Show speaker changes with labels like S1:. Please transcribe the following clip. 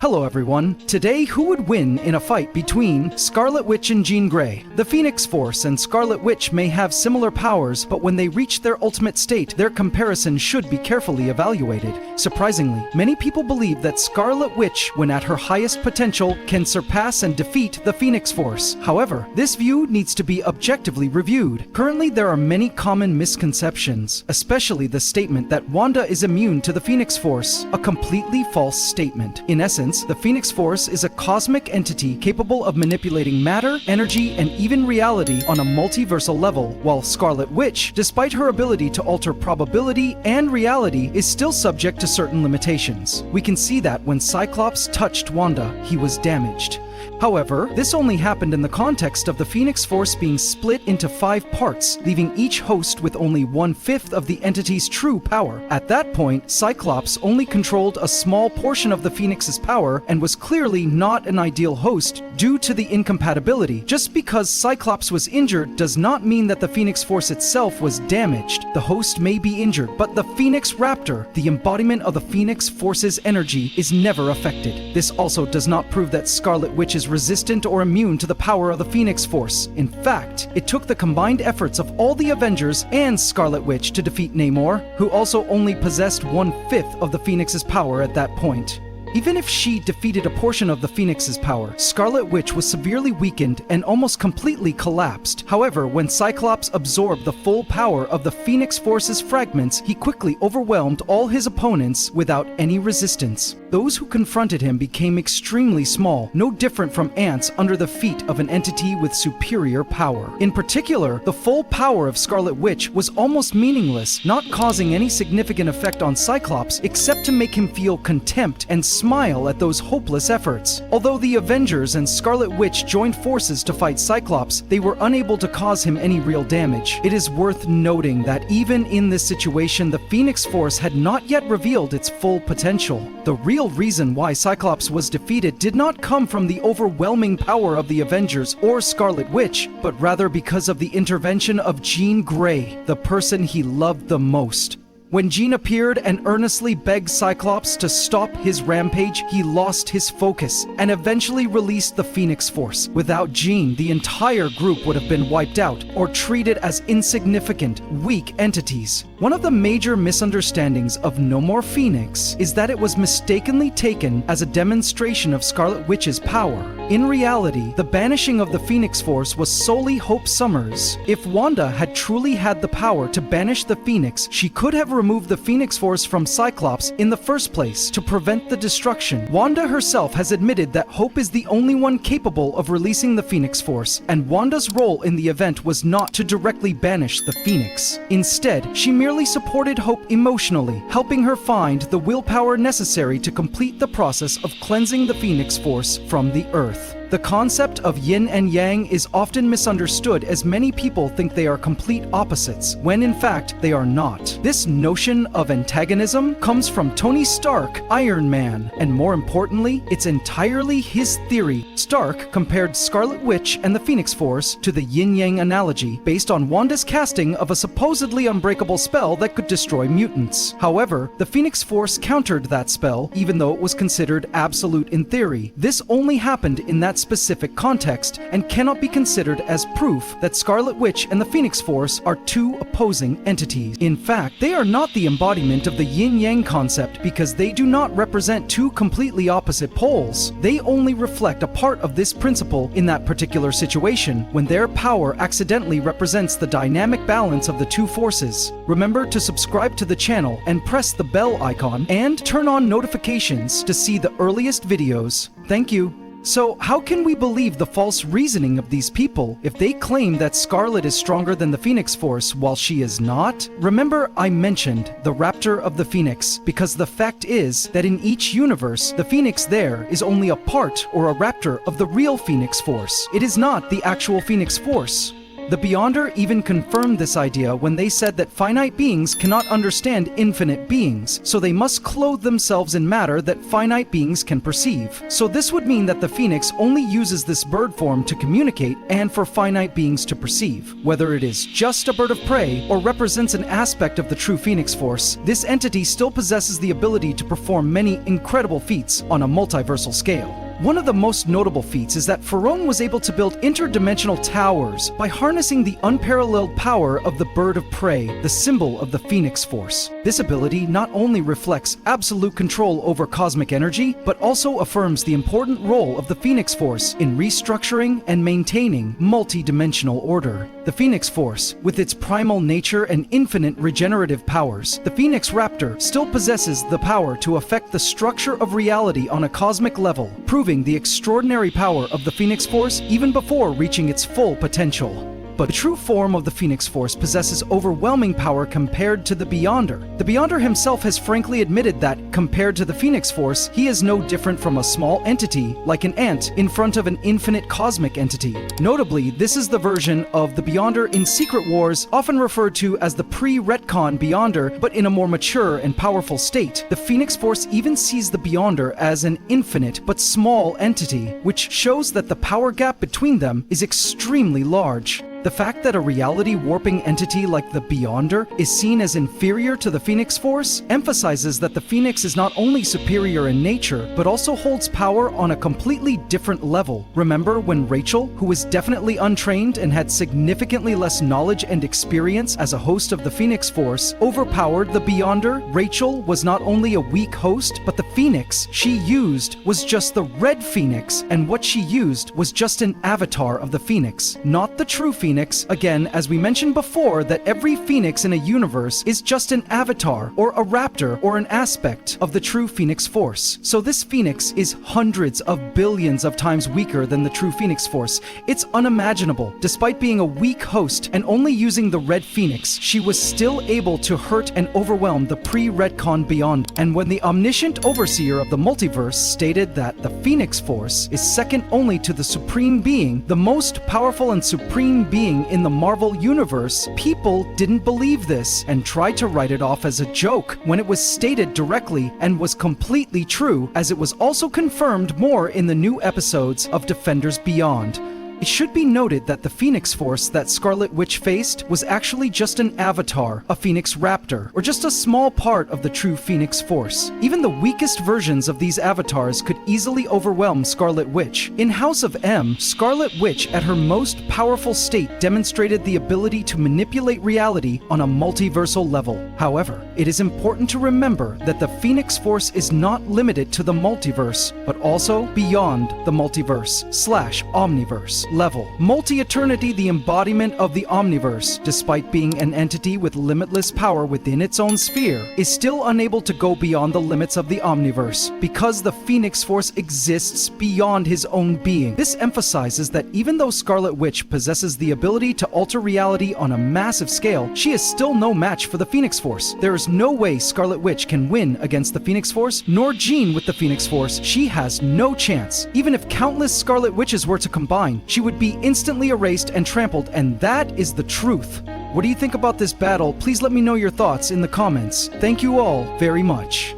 S1: Hello everyone. Today, who would win in a fight between Scarlet Witch and Jean Grey? The Phoenix Force and Scarlet Witch may have similar powers, but when they reach their ultimate state, their comparison should be carefully evaluated. Surprisingly, many people believe that Scarlet Witch, when at her highest potential, can surpass and defeat the Phoenix Force. However, this view needs to be objectively reviewed. Currently, there are many common misconceptions, especially the statement that Wanda is immune to the Phoenix Force, a completely false statement. In essence, the Phoenix Force is a cosmic entity capable of manipulating matter, energy, and even reality on a multiversal level, while Scarlet Witch, despite her ability to alter probability and reality, is still subject to certain limitations. We can see that when Cyclops touched Wanda, he was damaged. However, this only happened in the context of the Phoenix Force being split into 5 parts, leaving each host with only 1/5 of the entity's true power. At that point, Cyclops only controlled a small portion of the Phoenix's power and was clearly not an ideal host due to the incompatibility. Just because Cyclops was injured does not mean that the Phoenix Force itself was damaged. The host may be injured, but the Phoenix Raptor, the embodiment of the Phoenix Force's energy, is never affected. This also does not prove that Scarlet Witch is resistant or immune to the power of the Phoenix Force. In fact, it took the combined efforts of all the Avengers and Scarlet Witch to defeat Namor, who also only possessed 1/5 of the Phoenix's power at that point. Even if she defeated a portion of the Phoenix's power, Scarlet Witch was severely weakened and almost completely collapsed. However, when Cyclops absorbed the full power of the Phoenix Force's fragments, he quickly overwhelmed all his opponents without any resistance. Those who confronted him became extremely small, no different from ants under the feet of an entity with superior power. In particular, the full power of Scarlet Witch was almost meaningless, not causing any significant effect on Cyclops except to make him feel contempt and smile at those hopeless efforts. Although the Avengers and Scarlet Witch joined forces to fight Cyclops, they were unable to cause him any real damage. It is worth noting that even in this situation, the Phoenix Force had not yet revealed its full potential. The real reason why Cyclops was defeated did not come from the overwhelming power of the Avengers or Scarlet Witch, but rather because of the intervention of Jean Grey, the person he loved the most. When Jean appeared and earnestly begged Cyclops to stop his rampage, he lost his focus and eventually released the Phoenix Force. Without Jean, the entire group would have been wiped out or treated as insignificant, weak entities. One of the major misunderstandings of No More Phoenix is that it was mistakenly taken as a demonstration of Scarlet Witch's power. In reality, the banishing of the Phoenix Force was solely Hope Summers. If Wanda had truly had the power to banish the Phoenix, she could have removed the Phoenix Force from Cyclops in the first place to prevent the destruction. Wanda herself has admitted that Hope is the only one capable of releasing the Phoenix Force, and Wanda's role in the event was not to directly banish the Phoenix. Instead, she merely supported Hope emotionally, helping her find the willpower necessary to complete the process of cleansing the Phoenix Force from the Earth. The concept of Yin and Yang is often misunderstood as many people think they are complete opposites, when in fact they are not. This notion of antagonism comes from Tony Stark, Iron Man, and more importantly, it's entirely his theory. Stark compared Scarlet Witch and the Phoenix Force to the yin-yang analogy based on Wanda's casting of a supposedly unbreakable spell that could destroy mutants. However, the Phoenix Force countered that spell, even though it was considered absolute in theory. This only happened in that specific context and cannot be considered as proof that Scarlet Witch and the Phoenix Force are two opposing entities. In fact, they are not the embodiment of the yin-yang concept because they do not represent two completely opposite poles. They only reflect a part of this principle in that particular situation, when their power accidentally represents the dynamic balance of the two forces. Remember to subscribe to the channel and press the bell icon and turn on notifications to see the earliest videos. Thank you. So, how can we believe the false reasoning of these people if they claim that Scarlet is stronger than the Phoenix Force while she is not? Remember, I mentioned the Raptor of the Phoenix because the fact is that in each universe, the Phoenix there is only a part or a raptor of the real Phoenix Force. It is not the actual Phoenix Force. The Beyonder even confirmed this idea when they said that finite beings cannot understand infinite beings, so they must clothe themselves in matter that finite beings can perceive. So this would mean that the Phoenix only uses this bird form to communicate and for finite beings to perceive. Whether it is just a bird of prey or represents an aspect of the true Phoenix Force, this entity still possesses the ability to perform many incredible feats on a multiversal scale. One of the most notable feats is that Pharaoh was able to build interdimensional towers by harnessing the unparalleled power of the bird of prey, the symbol of the Phoenix Force. This ability not only reflects absolute control over cosmic energy, but also affirms the important role of the Phoenix Force in restructuring and maintaining multi-dimensional order. The Phoenix Force, with its primal nature and infinite regenerative powers, the Phoenix Raptor still possesses the power to affect the structure of reality on a cosmic level, proving the extraordinary power of the Phoenix Force even before reaching its full potential. But the true form of the Phoenix Force possesses overwhelming power compared to the Beyonder. The Beyonder himself has frankly admitted that, compared to the Phoenix Force, he is no different from a small entity, like an ant in front of an infinite cosmic entity. Notably, this is the version of the Beyonder in Secret Wars, often referred to as the pre-retcon Beyonder, but in a more mature and powerful state. The Phoenix Force even sees the Beyonder as an infinite but small entity, which shows that the power gap between them is extremely large. The fact that a reality-warping entity like the Beyonder is seen as inferior to the Phoenix Force emphasizes that the Phoenix is not only superior in nature, but also holds power on a completely different level. Remember when Rachel, who was definitely untrained and had significantly less knowledge and experience as a host of the Phoenix Force, overpowered the Beyonder? Rachel was not only a weak host, but the Phoenix she used was just the Red Phoenix, and what she used was just an avatar of the Phoenix, not the true Phoenix. Again, as we mentioned before, that every Phoenix in a universe is just an avatar or a raptor or an aspect of the true Phoenix Force. So this Phoenix is hundreds of billions of times weaker than the true Phoenix Force. It's unimaginable. Despite being a weak host and only using the Red Phoenix, she was still able to hurt and overwhelm the pre-retcon Beyond. And when the omniscient overseer of the multiverse stated that the Phoenix Force is second only to the Supreme Being, the most powerful and supreme being in the Marvel Universe, people didn't believe this and tried to write it off as a joke when it was stated directly and was completely true, as it was also confirmed more in the new episodes of Defenders Beyond. It should be noted that the Phoenix Force that Scarlet Witch faced was actually just an avatar, a Phoenix Raptor, or just a small part of the true Phoenix Force. Even the weakest versions of these avatars could easily overwhelm Scarlet Witch. In House of M, Scarlet Witch at her most powerful state demonstrated the ability to manipulate reality on a multiversal level. However, it is important to remember that the Phoenix Force is not limited to the multiverse, but also beyond the multiverse/omniverse level. Multi-Eternity, the embodiment of the Omniverse, despite being an entity with limitless power within its own sphere, is still unable to go beyond the limits of the Omniverse, because the Phoenix Force exists beyond his own being. This emphasizes that even though Scarlet Witch possesses the ability to alter reality on a massive scale, she is still no match for the Phoenix Force. There is no way Scarlet Witch can win against the Phoenix Force, nor Jean with the Phoenix Force. She has no chance. Even if countless Scarlet Witches were to combine, she would be instantly erased and trampled, and that is the truth. What do you think about this battle? Please let me know your thoughts in the comments. Thank you all very much.